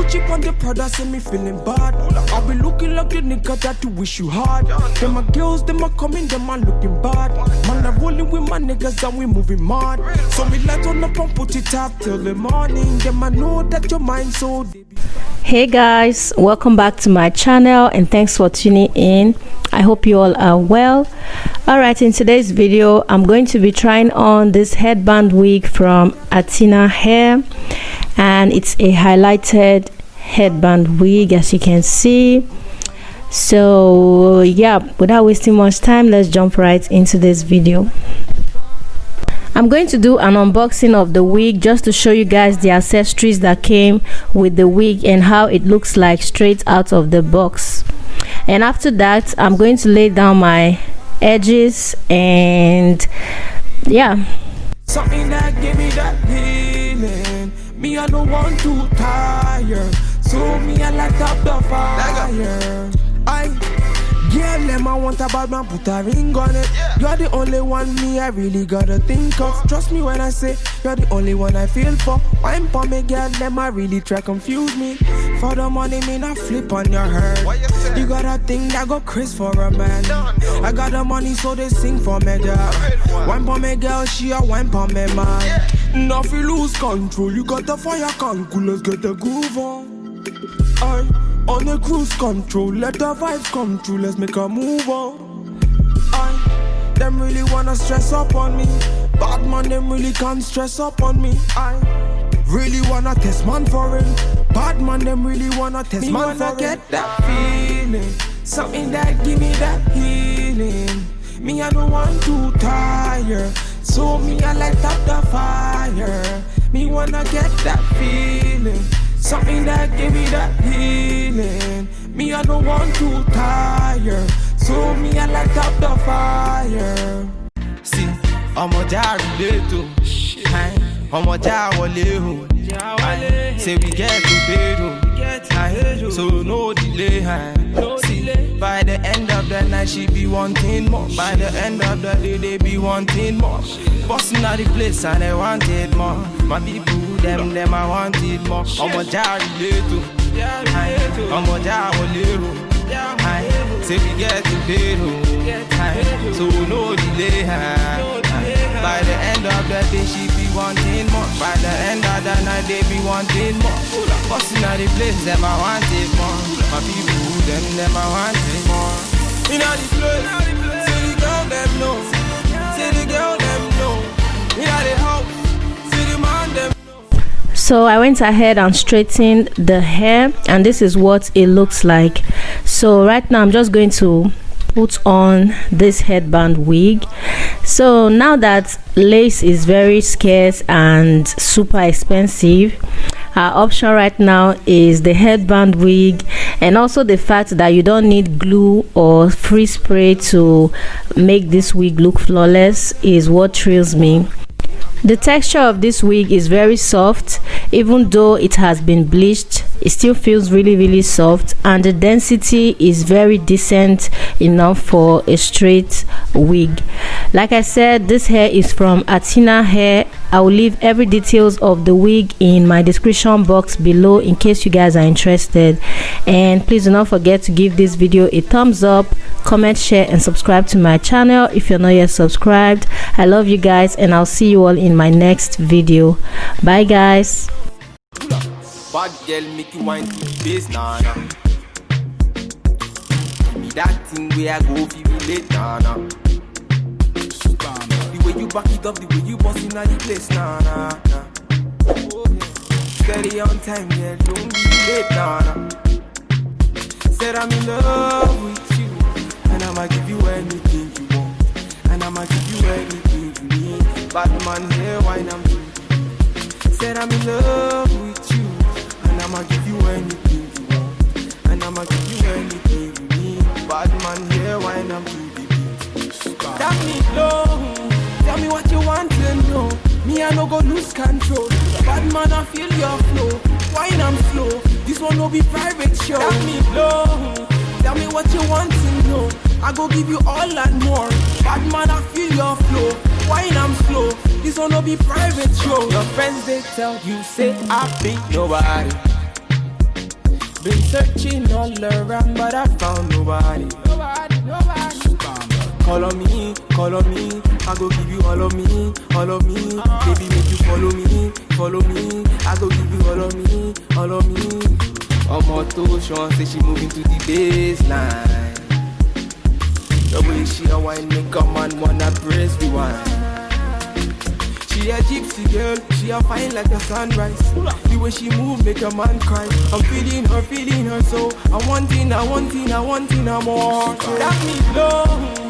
chip on the Prada, say me feeling bad. I'll be looking like the nigga that you wish you had. Them my girls, them are coming, them are looking bad. Man, I'm rolling with my niggas and we moving mad. So me light on up and put it up till the morning. Them I know that your mind so deep. Hey guys, welcome back to my channel and thanks for tuning in. I hope you all are well. Alright, in today's video I'm going to be trying on this headband wig from Atina Hair, and it's a highlighted headband wig, as you can see. So yeah, without wasting much time, let's jump right into this video. I'm going to do an unboxing of the wig just to show you guys the accessories that came with the wig and how it looks like straight out of the box. And after that, I'm going to lay down my edges and yeah. Something that give me that feeling. Me, I don't want to tire. So me, I light up the fire. Yeah, them I want a bad man, put a ring on it. You're the only one me I really gotta think of. Trust me when I say you're the only one I feel for. Wine for me, girl, them I really try confuse me. For the money, me not flip on your head. You got a thing that go crazy for a man. I got the money, so they sing for me, girl. Wine for me, girl, she a wine for me, man. Now if you lose control, you got the fire can cool, let's get the groove on. On the cruise control, let the vibes come true, let's make a move on. Them really wanna stress up on me. Bad man, them really can't stress up on me. I really wanna test man for it. Bad man, them really wanna test me man for it. Get that feeling, something that give me that healing. Me, I don't want to tire, so me, I light up the fire. Me wanna get that feeling, something that give me that healing. Me, I don't want to tire, so me, I light up the fire. See, I'm a jar to I'm a jar say we get to bed, so no delay. See, by the end of the night she be wanting more. By the end of the day they be wanting more. Busting out the place and they wanted more. My people, them I wanted more. I'm a jar to I'm a jar say we get to bed, so no delay. By the end of the day she be wanting more. By the end of the night they be wanting more. Busting out the place, them I wanted more. My people, them I wanted more. In all the place, see the girl them know. See the girl them know. In all the house, see the man them know. So I went ahead and straightened the hair, and this is what it looks like. So right now I'm just going to put on this headband wig. So now that lace is very scarce and super expensive, our option right now is the headband wig, and also the fact that you don't need glue or free spray to make this wig look flawless is what thrills me. The texture of this wig is very soft. Even though it has been bleached, it still feels really soft, and the density is very decent enough for a straight wig. Like I said, this hair is from Atina Hair. I will leave every details of the wig in my description box below in case you guys are interested. And please do not forget to give this video a thumbs up, comment, share and subscribe to my channel if you're not yet subscribed. I love you guys, and I'll see you all in my next video. Bye guys. Bad girl make you wine to the base, nah. Me that thing where I go feel late, nah. The way you back it up, the way you bust in the place, nah. Steady on time, girl, don't be late, nah. Said I'm in love with you, and I'ma give you anything you want, and I'ma give you anything you need. Bad man here, wine I'm doing. Said I'm in love with you, and I'ma give you anything you want, and I'ma give you anything you need. Bad man here, wine I'm doing. Tell me low, tell me what you want to know. Me I no go lose control. Bad man I feel your flow. Wine I'm slow. This one no be private show. Tell me low, tell me what you want to know. I go give you all and more. Bad man I feel your flow. Wine I'm slow. This one no be private show. Your friends they tell you say I be nobody. searching all around, but I found nobody. Call on me, I go give you all of me, all of me. Baby, make you follow me, follow me. I go give you all of me, all of me. Omoto Sean say she moving to the baseline. The way she a wine make a man wanna press rewind. She a gypsy girl, she a fine like the sunrise. The way she move make a man cry. I'm feeling her so I wanting her more. That me love.